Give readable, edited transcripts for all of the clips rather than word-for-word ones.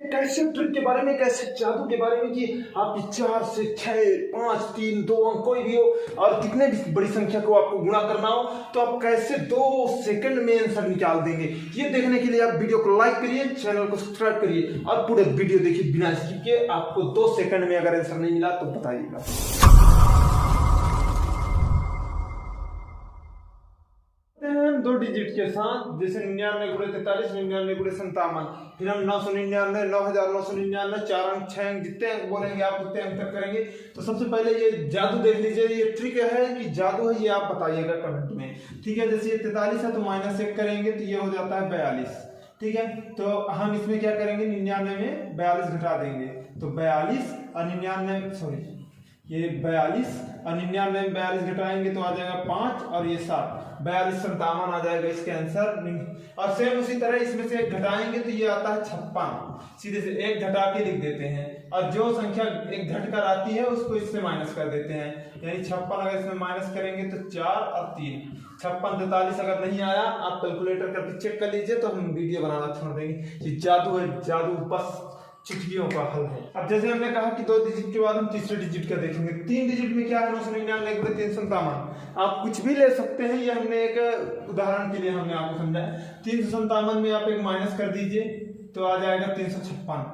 कैसे ट्रिक के बारे में, कैसे जादू के बारे में कि आपकी 4 से 6, 5, 3, 2 अंक कोई भी हो और कितने भी बड़ी संख्या को आपको गुणा करना हो तो आप कैसे 2 सेकंड में आंसर निकाल देंगे। ये देखने के लिए आप वीडियो को लाइक करिए, चैनल को सब्सक्राइब करिए और पूरे वीडियो देखिए बिना स्किप के। आपको 2 सेकंड में अगर आंसर नहीं मिला तो बताइएगा। 2 डिजिट के साथ, जैसे 99 गुणे 43, 99 गुणे 57, फिर हम 999, 9999, 4 अंक 6 अंक जितने अंक बोलेंगे आप उतने अंक तक करेंगे। तो सबसे पहले ये जादू देख लीजिए, ये ट्रिक है कि जादू है, ये आप बताइएगा कमेंट में, ठीक है। जैसे ये 43 है तो -1 करेंगे तो ये हो जाता है 42, ठीक है। तो हम इसमें क्या करेंगे, 99 में 42 घटा देंगे तो 42 और 99, सॉरी ये 42 और 99 में 42 घटाएंगे तो आ जाएगा 5 और ये 7, 42 57 आ जाएगा इसके आंसर। और सेम उसी तरह इसमें से 1 घटाएंगे तो ये आता है 56, सीधे से 1 घटा के लिख देते हैं और जो संख्या 1 घटकर आती है उसको इससे माइनस कर देते हैं, यानी 56 अगर इसमें माइनस करेंगे तो 4 और 3, 56 43 अगर नहीं आया आप कैलकुलेटर करके चेक कर लीजिए तो हम वीडियो बनाना छोड़ देंगे। ये जादू है, जादू बस चिट्ठियों का हल है। अब जैसे हमने कहा कि 2 डिजिट के बाद हम तीसरे डिजिट का देखेंगे। 3 डिजिट में क्या है, 999 गुणे 357, आप कुछ भी ले सकते हैं, ये हमने एक उदाहरण के लिए हमने आपको समझाया। 357 में आप एक माइनस कर दीजिए तो आ जाएगा 356,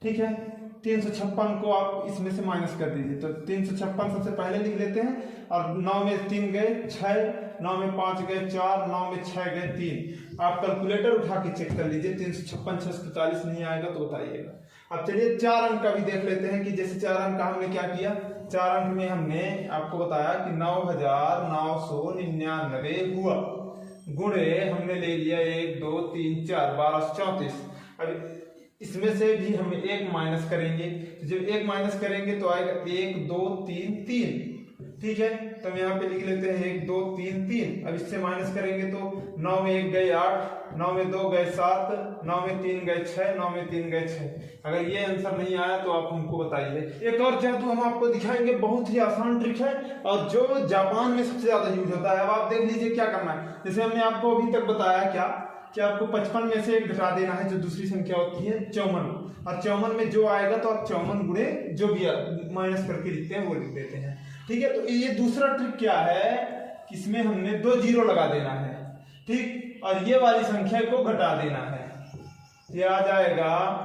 ठीक है। 356 को आप इसमें से माइनस कर दीजिए तो 356 सबसे पहले लिख लेते हैं और 9 में 3 गए 6, 9 में 5 गए 4, 9 में 6 गए 3। आप कैलकुलेटर उठा के चेक कर लीजिए, 356 645 नहीं आएगा तो बताइएगा। अब चलिए 4 अंक का भी देख लेते हैं कि जैसे 4 अंक का हमने क्या किया। 4 अंक में हमने आपको बताया कि 9999 हुआ, गुणे हमने ले लिया 1 2 3 4 12 34। अब इसमें से भी हम 1 माइनस करेंगे, जब 1 माइनस करेंगे तो आएगा 1 2 3 3, ठीक है। तो हम यहाँ पे लिख लेते हैं 1 2 3 3। अब इससे माइनस करेंगे तो 9 में 1 गए 8, 9 में 2 गए 7, 9 में 3 गए 6, 9 में 3 गए 6। अगर ये आंसर नहीं आया तो आप हमको बताइए। एक और जादू हम आपको दिखाएंगे, बहुत ही आसान ट्रिक है और जो जापान में सबसे ज्यादा यूज होता है। अब आप देख लीजिए क्या करना है। जैसे हमने आपको अभी तक बताया क्या कि आपको 55 में से 1 घटा देना है, जो दूसरी संख्या होती है 54, और 54 में जो आएगा तो आप 54 गुणे जो भी माइनस करके लिखते हैं वो लिख देते हैं, ठीक है। तो ये दूसरा ट्रिक क्या है कि इसमें हमने 2 जीरो लगा देना है, ठीक, और ये वाली संख्या को घटा देना है। ये आ जाएगा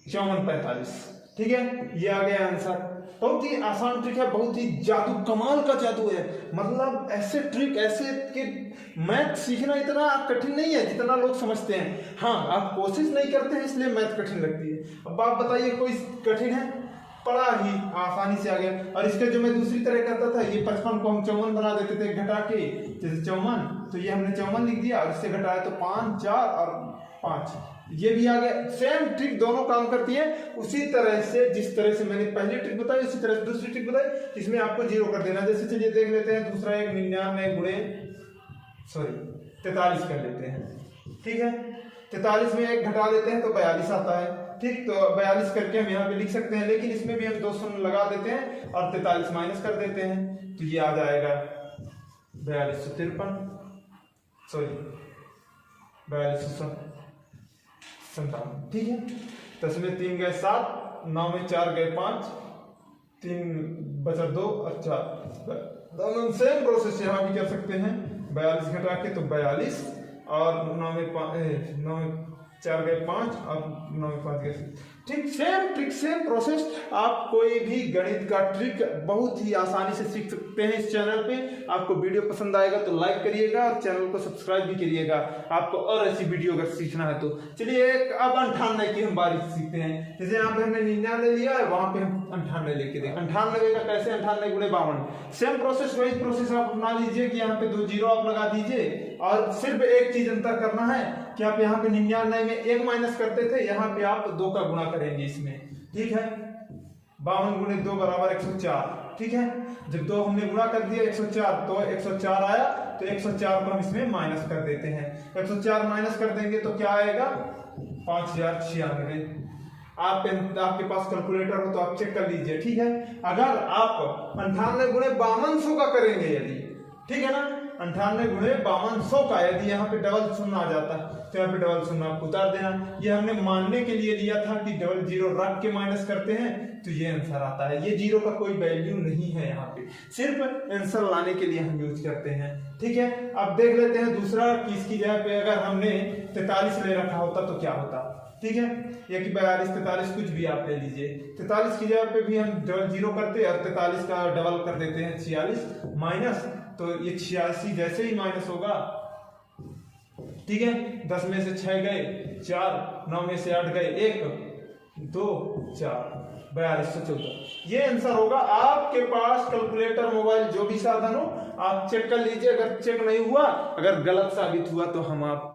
5445, ठीक है। ये आ गया आंसर। बहुत ही आसान ट्रिक है, बहुत ही जादू, कमाल का जादू है। मतलब ऐसे ट्रिक, ऐसे कि मैथ सीखना इतना कठिन नहीं है जितना लोग समझते हैं। हाँ, आप कोशिश नहीं करते हैं इसलिए मैथ कठिन लगती है। अब आप बताइए कोई कठिन है, बड़ा ही आसानी से आ गया। और इसका जो मैं दूसरी तरह करता था, ये 55 को हम 54 बना देते थे घटा के, जैसे 54 तो ये हमने 54 लिख दिया और इससे घटाया तो 5 4 और 5, ये भी आ गया। सेम ट्रिक दोनों काम करती है उसी तरह से, जिस तरह से मैंने पहली ट्रिक बताई उसी तरह से दूसरी ट्रिक बताई, इसमें आपको जीरो कर देना। जैसे चलिए देख लेते हैं दूसरा, एक 99 गुणे 43 कर लेते हैं, ठीक है। 43 में 1 घटा देते हैं तो 42 आता है, ठीक। तो 42 करके हम यहाँ पे लिख सकते हैं, लेकिन इसमें भी हम 2 शून्य लगा देते हैं और 43 माइनस कर देते हैं तो ये आ जाएगा 4253, सॉरी 4257, ठीक है। 10 में 3 गए 7, 9 में 4 गए 5, 3 बचा 2 और 4। दोनों सेम प्रोसेस यहाँ भी कर सकते हैं, 42 घटा के तो 42 और 9 में 4 गए 5 और 9 में 5 गए, ठीक। Same trick, same process. आप कोई भी गणित का ट्रिक बहुत ही आसानी से सीख सकते हैं इस चैनल पे। आपको वीडियो पसंद आएगा तो लाइक करिएगा और चैनल को सब्सक्राइब भी करिएगा, आपको और ऐसी वीडियो अगर सीखना है तो। चलिए अब 98 की हम बारी सीखते हैं। जैसे यहाँ पे हमने 99 लिया है, वहां पे हम 98 लेके देखें। 98 का कैसे, 98 गुणे 52, सेम प्रोसेस, वही प्रोसेस आप अपना लीजिए कि यहाँ पे 2 जीरो आप लगा दीजिए और सिर्फ एक चीज अंतर करना है कि आप यहाँ पे 99 में 1 माइनस करते थे, यहाँ पे आप 2 का गुणा करेंगे इसमें, ठीक है। 52 गुणे 2 बराबर 104, ठीक है। जब 2 हमने गुणा कर दिया 104 तो 104 आया, तो 104 को हम इसमें माइनस कर देते हैं। 104 माइनस कर देंगे तो क्या आएगा, 5096, आपके पास कैलकुलेटर हो तो आप चेक कर लीजिए, ठीक है। अगर आप 98 गुणे 5200 का करेंगे यदि, ठीक है ना, 98 गुणे 5200 का यदि यहाँ पे डबल शून्य आ जाता है तो यहाँ पे डबल शून्य आपको उतार देना। ये हमने मानने के लिए लिया था कि डबल जीरो रख के माइनस करते हैं तो ये आंसर आता है। ये जीरो का कोई वैल्यू नहीं है, यहाँ पे सिर्फ आंसर लाने के लिए हम यूज करते हैं, ठीक है। अब देख लेते हैं दूसरा कि इसकी जगह पे अगर हमने 43 ले रखा होता तो क्या होता, ठीक है, या कि 42 43 कुछ भी आप ले लीजिए। 43 की जगह पे भी हम डबल जीरो करते हैं और 43 का डबल कर देते हैं 46 माइनस, तो ये 86 जैसे ही माइनस होगा, ठीक है, 10 में से 6 गए 4, 9 में से 8 गए 1 2 4, 4214 ये आंसर होगा। आपके पास कैलकुलेटर मोबाइल जो भी साधन हो आप चेक कर लीजिए, अगर चेक नहीं हुआ, अगर गलत साबित हुआ तो हम आप